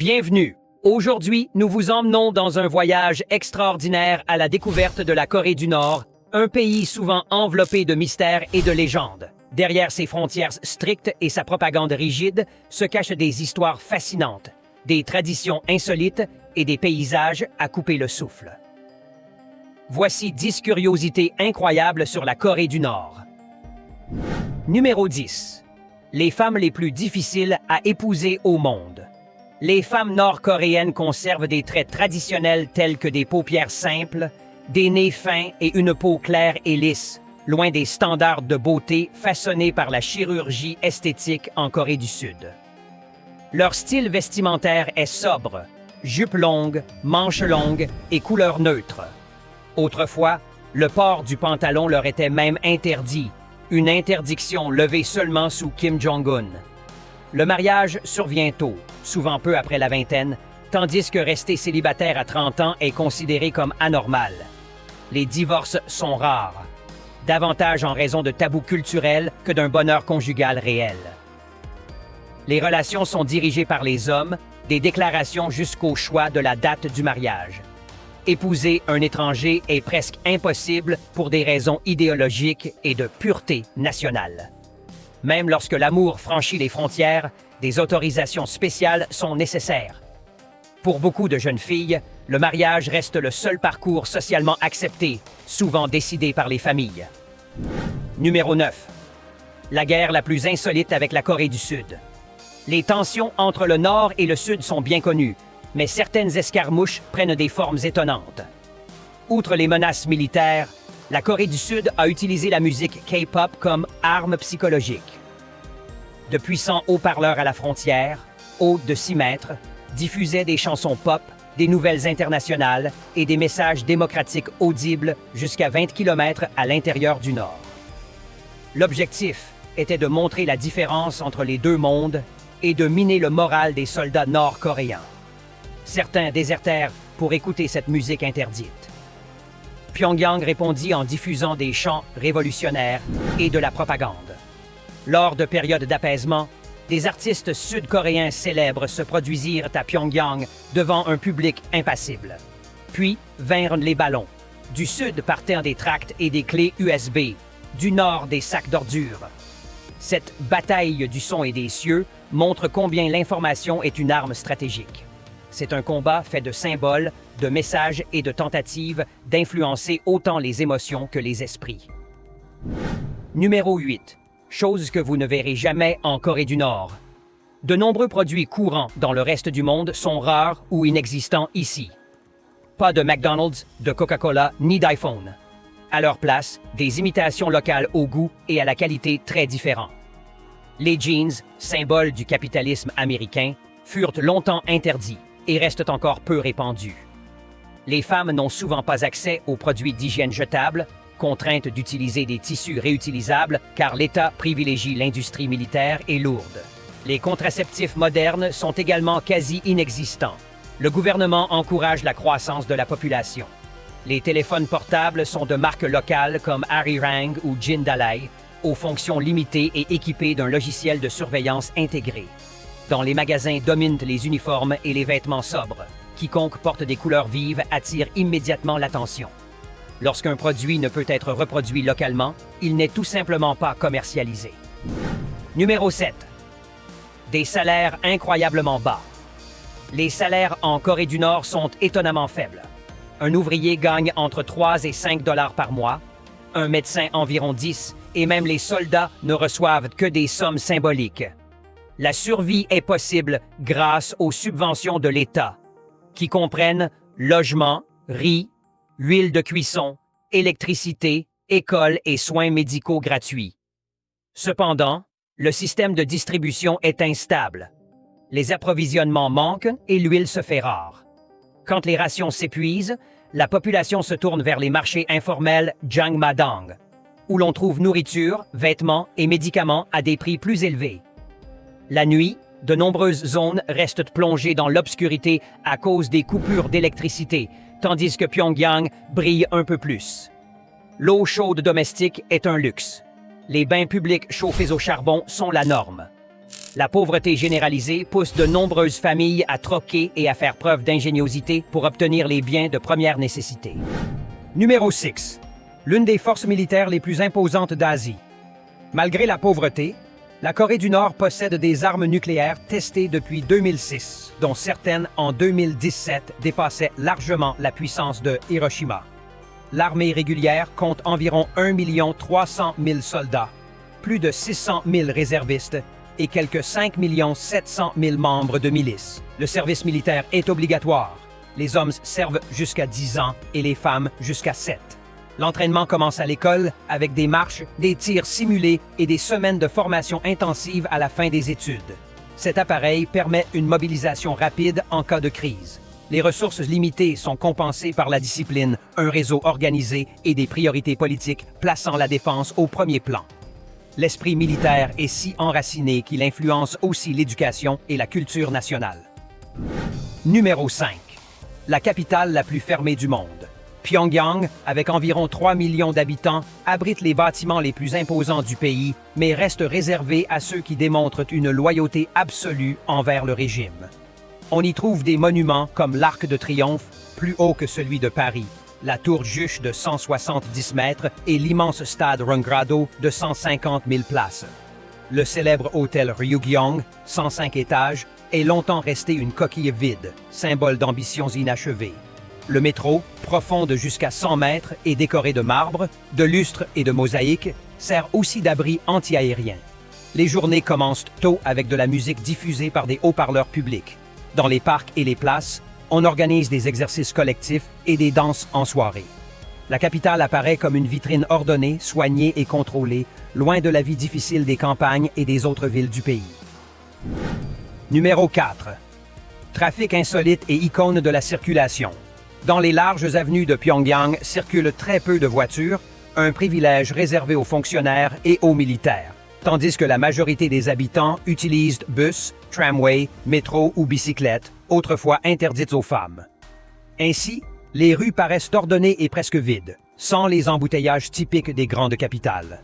Bienvenue! Aujourd'hui, nous vous emmenons dans un voyage extraordinaire à la découverte de la Corée du Nord, un pays souvent enveloppé de mystères et de légendes. Derrière ses frontières strictes et sa propagande rigide se cachent des histoires fascinantes, des traditions insolites et des paysages à couper le souffle. Voici 10 curiosités incroyables sur la Corée du Nord. Numéro 10. Les femmes les plus difficiles à épouser au monde. Les femmes nord-coréennes conservent des traits traditionnels tels que des paupières simples, des nez fins et une peau claire et lisse, loin des standards de beauté façonnés par la chirurgie esthétique en Corée du Sud. Leur style vestimentaire est sobre, jupe longue, manches longues et couleurs neutres. Autrefois, le port du pantalon leur était même interdit, une interdiction levée seulement sous Kim Jong-un. Le mariage survient tôt, souvent peu après la vingtaine, tandis que rester célibataire à 30 ans est considéré comme anormal. Les divorces sont rares, davantage en raison de tabous culturels que d'un bonheur conjugal réel. Les relations sont dirigées par les hommes, des déclarations jusqu'au choix de la date du mariage. Épouser un étranger est presque impossible pour des raisons idéologiques et de pureté nationale. Même lorsque l'amour franchit les frontières, des autorisations spéciales sont nécessaires. Pour beaucoup de jeunes filles, le mariage reste le seul parcours socialement accepté, souvent décidé par les familles. Numéro 9. La guerre la plus insolite avec la Corée du Sud. Les tensions entre le Nord et le Sud sont bien connues, mais certaines escarmouches prennent des formes étonnantes. Outre les menaces militaires, la Corée du Sud a utilisé la musique K-pop comme arme psychologique. De puissants haut-parleurs à la frontière, hautes de 6 mètres, diffusaient des chansons pop, des nouvelles internationales et des messages démocratiques audibles jusqu'à 20 km à l'intérieur du Nord. L'objectif était de montrer la différence entre les deux mondes et de miner le moral des soldats nord-coréens. Certains désertèrent pour écouter cette musique interdite. Pyongyang répondit en diffusant des chants révolutionnaires et de la propagande. Lors de périodes d'apaisement, des artistes sud-coréens célèbres se produisirent à Pyongyang devant un public impassible. Puis vinrent les ballons. Du sud partirent des tracts et des clés USB, du nord des sacs d'ordures. Cette bataille du son et des cieux montre combien l'information est une arme stratégique. C'est un combat fait de symboles, de messages et de tentatives d'influencer autant les émotions que les esprits. Numéro 8. Chose que vous ne verrez jamais en Corée du Nord. De nombreux produits courants dans le reste du monde sont rares ou inexistants ici. Pas de McDonald's, de Coca-Cola ni d'iPhone. À leur place, des imitations locales au goût et à la qualité très différents. Les jeans, symbole du capitalisme américain, furent longtemps interdits et restent encore peu répandus. Les femmes n'ont souvent pas accès aux produits d'hygiène jetables, contraintes d'utiliser des tissus réutilisables car l'État privilégie l'industrie militaire et lourde. Les contraceptifs modernes sont également quasi inexistants. Le gouvernement encourage la croissance de la population. Les téléphones portables sont de marques locales comme Arirang ou Jindalai, aux fonctions limitées et équipées d'un logiciel de surveillance intégré. Dans les magasins dominent les uniformes et les vêtements sobres. Quiconque porte des couleurs vives attire immédiatement l'attention. Lorsqu'un produit ne peut être reproduit localement, il n'est tout simplement pas commercialisé. Numéro 7. Des salaires incroyablement bas. Les salaires en Corée du Nord sont étonnamment faibles. Un ouvrier gagne entre 3 et 5 dollars par mois, un médecin environ 10, et même les soldats ne reçoivent que des sommes symboliques. La survie est possible grâce aux subventions de l'État, qui comprennent logement, riz, huile de cuisson, électricité, école et soins médicaux gratuits. Cependant, le système de distribution est instable. Les approvisionnements manquent et l'huile se fait rare. Quand les rations s'épuisent, la population se tourne vers les marchés informels Jangmadang, où l'on trouve nourriture, vêtements et médicaments à des prix plus élevés. La nuit, de nombreuses zones restent plongées dans l'obscurité à cause des coupures d'électricité, tandis que Pyongyang brille un peu plus. L'eau chaude domestique est un luxe. Les bains publics chauffés au charbon sont la norme. La pauvreté généralisée pousse de nombreuses familles à troquer et à faire preuve d'ingéniosité pour obtenir les biens de première nécessité. Numéro 6. L'une des forces militaires les plus imposantes d'Asie. Malgré la pauvreté, la Corée du Nord possède des armes nucléaires testées depuis 2006, dont certaines en 2017 dépassaient largement la puissance de Hiroshima. L'armée régulière compte environ 1 300 000 soldats, plus de 600 000 réservistes et quelques 5 700 000 membres de milices. Le service militaire est obligatoire. Les hommes servent jusqu'à 10 ans et les femmes jusqu'à 7. L'entraînement commence à l'école avec des marches, des tirs simulés et des semaines de formation intensive à la fin des études. Cet appareil permet une mobilisation rapide en cas de crise. Les ressources limitées sont compensées par la discipline, un réseau organisé et des priorités politiques plaçant la défense au premier plan. L'esprit militaire est si enraciné qu'il influence aussi l'éducation et la culture nationale. Numéro 5. La capitale la plus fermée du monde. Pyongyang, avec environ 3 millions d'habitants, abrite les bâtiments les plus imposants du pays, mais reste réservé à ceux qui démontrent une loyauté absolue envers le régime. On y trouve des monuments comme l'Arc de Triomphe, plus haut que celui de Paris, la Tour Juche de 170 mètres et l'immense stade Rungrado de 150 000 places. Le célèbre hôtel Ryugyong, 105 étages, est longtemps resté une coquille vide, symbole d'ambitions inachevées. Le métro, profond de jusqu'à 100 mètres et décoré de marbre, de lustres et de mosaïques, sert aussi d'abri anti-aérien. Les journées commencent tôt avec de la musique diffusée par des haut-parleurs publics. Dans les parcs et les places, on organise des exercices collectifs et des danses en soirée. La capitale apparaît comme une vitrine ordonnée, soignée et contrôlée, loin de la vie difficile des campagnes et des autres villes du pays. Numéro 4. Trafic insolite et icône de la circulation. Dans les larges avenues de Pyongyang circulent très peu de voitures, un privilège réservé aux fonctionnaires et aux militaires, tandis que la majorité des habitants utilisent bus, tramway, métro ou bicyclette, autrefois interdites aux femmes. Ainsi, les rues paraissent ordonnées et presque vides, sans les embouteillages typiques des grandes capitales.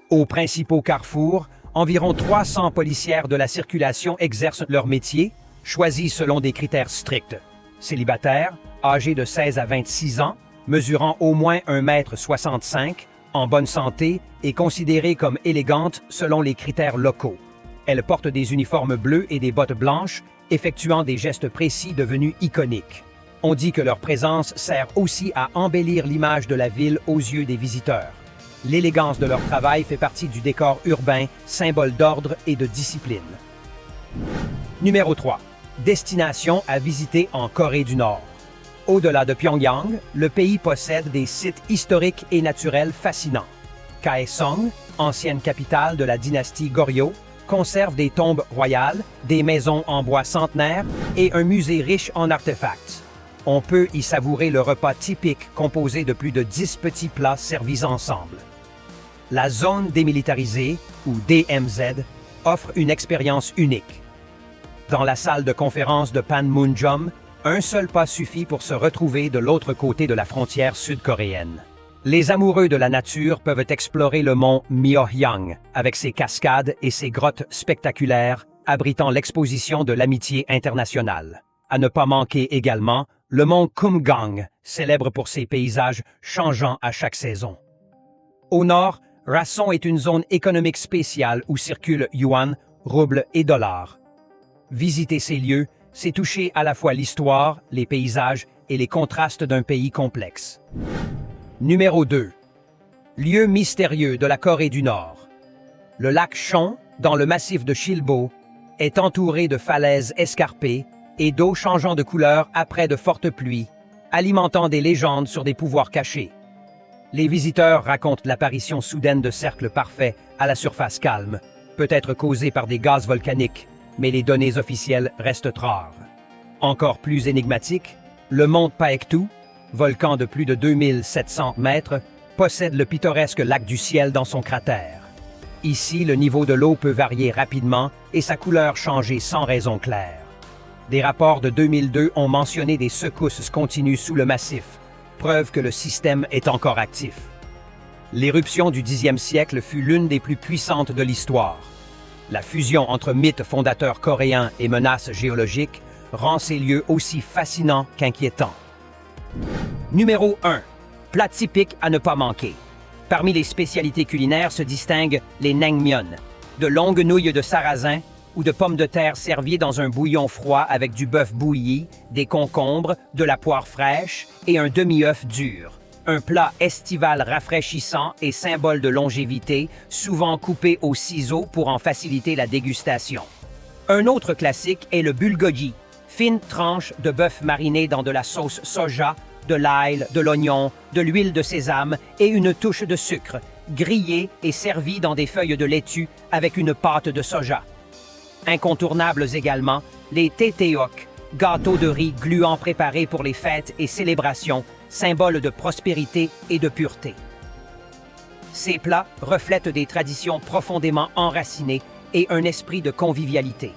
Aux principaux carrefours, environ 300 policières de la circulation exercent leur métier, choisis selon des critères stricts. Célibataires, âgés de 16 à 26 ans, mesurant au moins 1,65 m, en bonne santé et considérées comme élégantes selon les critères locaux. Elles portent des uniformes bleus et des bottes blanches, effectuant des gestes précis devenus iconiques. On dit que leur présence sert aussi à embellir l'image de la ville aux yeux des visiteurs. L'élégance de leur travail fait partie du décor urbain, symbole d'ordre et de discipline. Numéro 3. Destination à visiter en Corée du Nord. Au-delà de Pyongyang, le pays possède des sites historiques et naturels fascinants. Kaesong, ancienne capitale de la dynastie Goryeo, conserve des tombes royales, des maisons en bois centenaires et un musée riche en artefacts. On peut y savourer le repas typique composé de plus de 10 petits plats servis ensemble. La zone démilitarisée, ou DMZ, offre une expérience unique. Dans la salle de conférence de Panmunjom, un seul pas suffit pour se retrouver de l'autre côté de la frontière sud-coréenne. Les amoureux de la nature peuvent explorer le mont Myeohyang, avec ses cascades et ses grottes spectaculaires, abritant l'exposition de l'amitié internationale. À ne pas manquer également, le mont Kumgang, célèbre pour ses paysages changeants à chaque saison. Au nord, Rason est une zone économique spéciale où circulent yuan, rouble et dollars. Visiter ces lieux, c'est toucher à la fois l'histoire, les paysages et les contrastes d'un pays complexe. Numéro 2. Lieu mystérieux de la Corée du Nord. Le lac Chon, dans le massif de Chilbo, est entouré de falaises escarpées et d'eau changeant de couleur après de fortes pluies, alimentant des légendes sur des pouvoirs cachés. Les visiteurs racontent l'apparition soudaine de cercles parfaits à la surface calme, peut-être causés par des gaz volcaniques, mais les données officielles restent rares. Encore plus énigmatique, le mont Paektu, volcan de plus de 2700 mètres, possède le pittoresque lac du ciel dans son cratère. Ici, le niveau de l'eau peut varier rapidement et sa couleur changer sans raison claire. Des rapports de 2002 ont mentionné des secousses continues sous le massif, preuve que le système est encore actif. L'éruption du Xe siècle fut l'une des plus puissantes de l'histoire. La fusion entre mythe fondateur coréen et menaces géologiques rend ces lieux aussi fascinants qu'inquiétants. Numéro 1. Plat typique à ne pas manquer. Parmi les spécialités culinaires se distinguent les naengmyeon, de longues nouilles de sarrasin ou de pommes de terre servies dans un bouillon froid avec du bœuf bouilli, des concombres, de la poire fraîche et un demi-œuf dur. Un plat estival rafraîchissant et symbole de longévité, souvent coupé au ciseau pour en faciliter la dégustation. Un autre classique est le bulgogi, fine tranche de bœuf mariné dans de la sauce soja, de l'ail, de l'oignon, de l'huile de sésame et une touche de sucre, grillé et servi dans des feuilles de laitue avec une pâte de soja. Incontournables également, les teteok, gâteaux de riz gluants préparés pour les fêtes et célébrations, symbole de prospérité et de pureté. Ces plats reflètent des traditions profondément enracinées et un esprit de convivialité.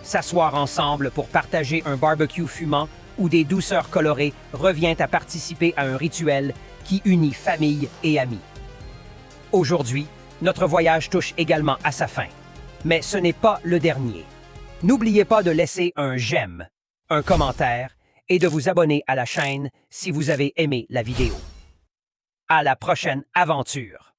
S'asseoir ensemble pour partager un barbecue fumant ou des douceurs colorées revient à participer à un rituel qui unit famille et amis. Aujourd'hui, notre voyage touche également à sa fin. Mais ce n'est pas le dernier. N'oubliez pas de laisser un j'aime, un commentaire et de vous abonner à la chaîne si vous avez aimé la vidéo. À la prochaine aventure!